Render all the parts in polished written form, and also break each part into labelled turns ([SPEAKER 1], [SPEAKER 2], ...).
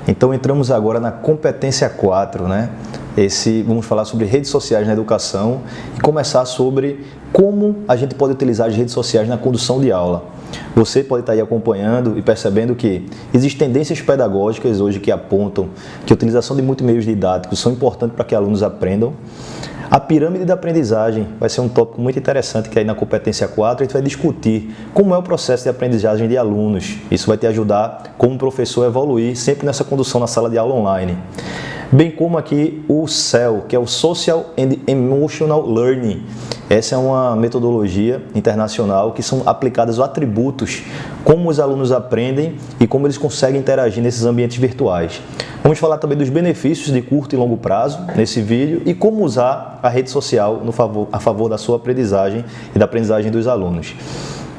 [SPEAKER 1] Então entramos agora na competência 4, né? Vamos falar sobre redes sociais na educação e começar sobre como a gente pode utilizar as redes sociais na condução de aula. Você pode estar aí acompanhando e percebendo que existem tendências pedagógicas hoje que apontam que a utilização de multimeios didáticos são importantes para que alunos aprendam. A pirâmide da aprendizagem vai ser um tópico muito interessante que aí na competência 4 a gente vai discutir como é o processo de aprendizagem de alunos. Isso vai te ajudar como professor a evoluir sempre nessa condução na sala de aula online. Bem como aqui o SEL, que é o Social and Emotional Learning. Essa é uma metodologia internacional que são aplicadas os atributos, como os alunos aprendem e como eles conseguem interagir nesses ambientes virtuais. Vamos falar também dos benefícios de curto e longo prazo nesse vídeo e como usar a rede social a favor da sua aprendizagem e da aprendizagem dos alunos.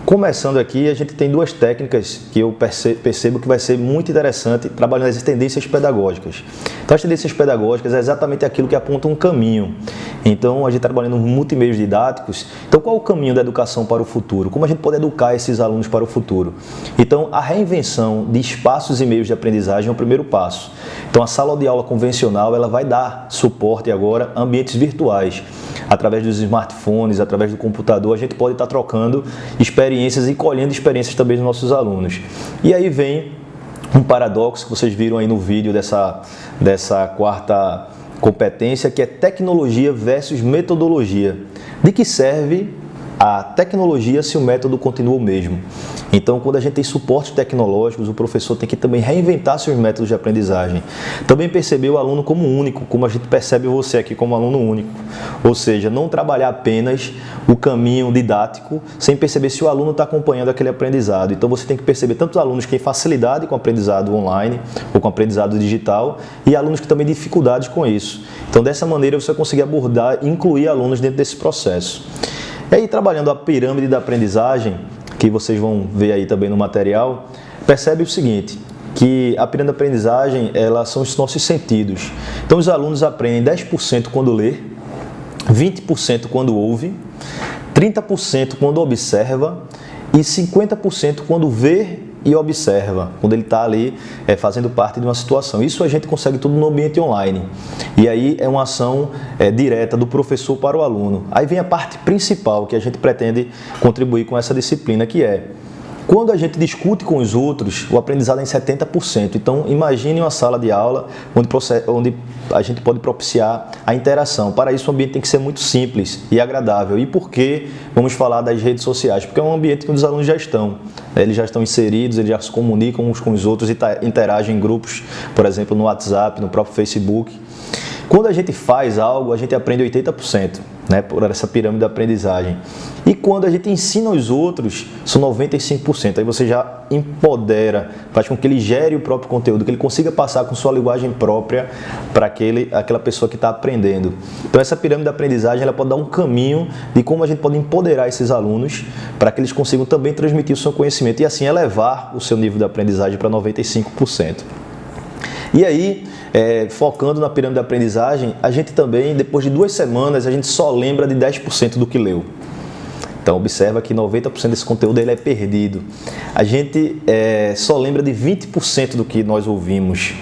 [SPEAKER 1] Começando aqui, a gente tem duas técnicas que eu percebo que vai ser muito interessante trabalhando as tendências pedagógicas. Então, as tendências pedagógicas é exatamente aquilo que aponta um caminho. Então, a gente trabalhando nos multimeios didáticos, então qual é o caminho da educação para o futuro? Como a gente pode educar esses alunos para o futuro? Então, a reinvenção de espaços e meios de aprendizagem é o primeiro passo. Então, a sala de aula convencional, ela vai dar suporte agora a ambientes virtuais. Através dos smartphones, através do computador, a gente pode estar trocando experiências e colhendo experiências também dos nossos alunos. E aí vem um paradoxo que vocês viram aí no vídeo dessa quarta competência, que é tecnologia versus metodologia. De que serve a tecnologia se o método continua o mesmo? Então, quando a gente tem suportes tecnológicos, o professor tem que também reinventar seus métodos de aprendizagem. Também perceber o aluno como único, como a gente percebe você aqui como aluno único. Ou seja, não trabalhar apenas o caminho didático, sem perceber se o aluno está acompanhando aquele aprendizado. Então, você tem que perceber tanto os alunos que têm facilidade com o aprendizado online ou com o aprendizado digital e alunos que também têm dificuldades com isso. Então, dessa maneira, você vai conseguir abordar e incluir alunos dentro desse processo. E aí, trabalhando a pirâmide da aprendizagem, que vocês vão ver aí também no material, percebe o seguinte, que a pirâmide da aprendizagem, elas são os nossos sentidos. Então, os alunos aprendem 10% quando lê, 20% quando ouve, 30% quando observa e 50% quando vê e observa, quando ele está ali fazendo parte de uma situação. Isso a gente consegue tudo no ambiente online. E aí é uma ação direta do professor para o aluno. Aí vem a parte principal que a gente pretende contribuir com essa disciplina, que é quando a gente discute com os outros, o aprendizado é em 70%. Então, imagine uma sala de aula onde a gente pode propiciar a interação. Para isso, o ambiente tem que ser muito simples e agradável. E por que vamos falar das redes sociais? Porque é um ambiente onde os alunos já estão. Eles já estão inseridos, eles já se comunicam uns com os outros e interagem em grupos, por exemplo, no WhatsApp, no próprio Facebook. Quando a gente faz algo, a gente aprende 80%, né, por essa pirâmide da aprendizagem. E quando a gente ensina os outros, são 95%. Aí você já empodera, faz com que ele gere o próprio conteúdo, que ele consiga passar com sua linguagem própria para aquela pessoa que está aprendendo. Então, essa pirâmide da aprendizagem ela pode dar um caminho de como a gente pode empoderar esses alunos para que eles consigam também transmitir o seu conhecimento e assim elevar o seu nível de aprendizagem para 95%. E aí, focando na pirâmide da aprendizagem, a gente também, depois de 2 semanas, a gente só lembra de 10% do que leu. Então, observa que 90% desse conteúdo ele é perdido. A gente só lembra de 20% do que nós ouvimos,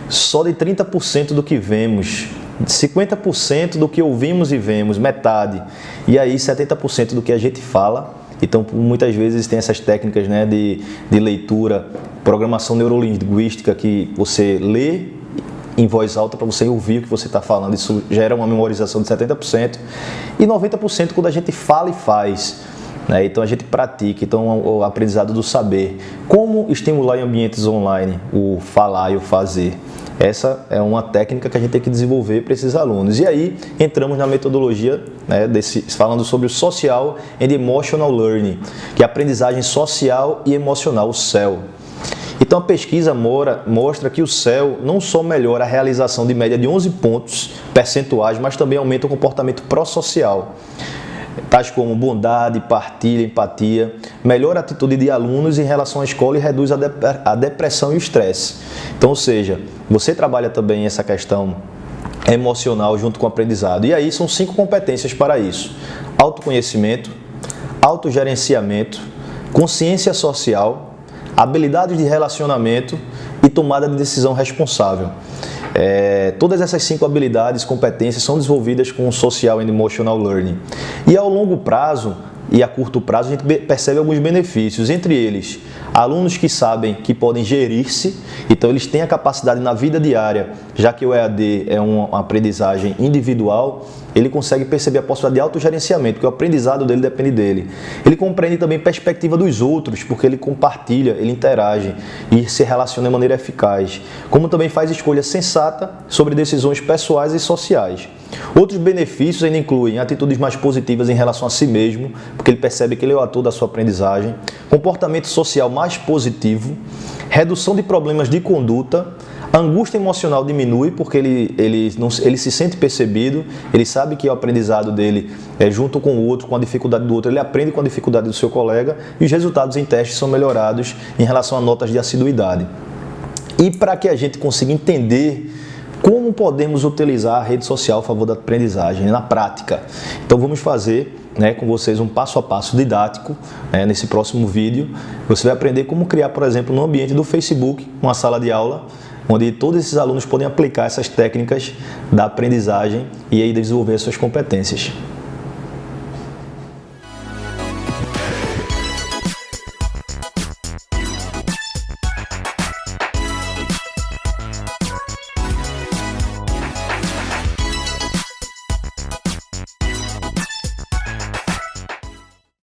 [SPEAKER 1] só de 30% do que vemos, 50% do que ouvimos e vemos, metade. E aí, 70% do que a gente fala. Então, muitas vezes tem essas técnicas, né, de leitura, programação neurolinguística, que você lê em voz alta para você ouvir o que você está falando. Isso gera uma memorização de 70% e 90% quando a gente fala e faz, né? Então, a gente pratica. Então, o aprendizado do saber. Como estimular em ambientes online o falar e o fazer? Essa é uma técnica que a gente tem que desenvolver para esses alunos. E aí, entramos na metodologia, né, falando sobre o Social and Emotional Learning, que é a aprendizagem social e emocional, o SEL. Então, a pesquisa mostra que o SEL não só melhora a realização de média de 11 pontos percentuais, mas também aumenta o comportamento pró-social, tais como bondade, partilha, empatia, melhora a atitude de alunos em relação à escola e reduz a depressão e o estresse. Então, ou seja, você trabalha também essa questão emocional junto com o aprendizado. E aí são 5 competências para isso: autoconhecimento, autogerenciamento, consciência social, habilidades de relacionamento e tomada de decisão responsável. Todas essas 5 habilidades, competências são desenvolvidas com o Social and Emotional Learning. E ao longo prazo e a curto prazo a gente percebe alguns benefícios, entre eles alunos que sabem que podem gerir-se, então eles têm a capacidade na vida diária, já que o EAD é uma aprendizagem individual, ele consegue perceber a possibilidade de autogerenciamento, porque o aprendizado dele depende dele. Ele compreende também a perspectiva dos outros, porque ele compartilha, ele interage e se relaciona de maneira eficaz, como também faz escolha sensata sobre decisões pessoais e sociais. Outros benefícios ainda incluem atitudes mais positivas em relação a si mesmo, porque ele percebe que ele é o ator da sua aprendizagem, comportamento social mais positivo, redução de problemas de conduta, a angústia emocional diminui porque ele se sente percebido, ele sabe que o aprendizado dele é junto com o outro, com a dificuldade do outro, ele aprende com a dificuldade do seu colega e os resultados em testes são melhorados em relação a notas de assiduidade. E para que a gente consiga entender como podemos utilizar a rede social a favor da aprendizagem na prática, então vamos fazer com vocês um passo a passo didático nesse próximo vídeo. Você vai aprender como criar, por exemplo, no ambiente do Facebook, uma sala de aula, onde todos esses alunos podem aplicar essas técnicas da aprendizagem e aí desenvolver suas competências.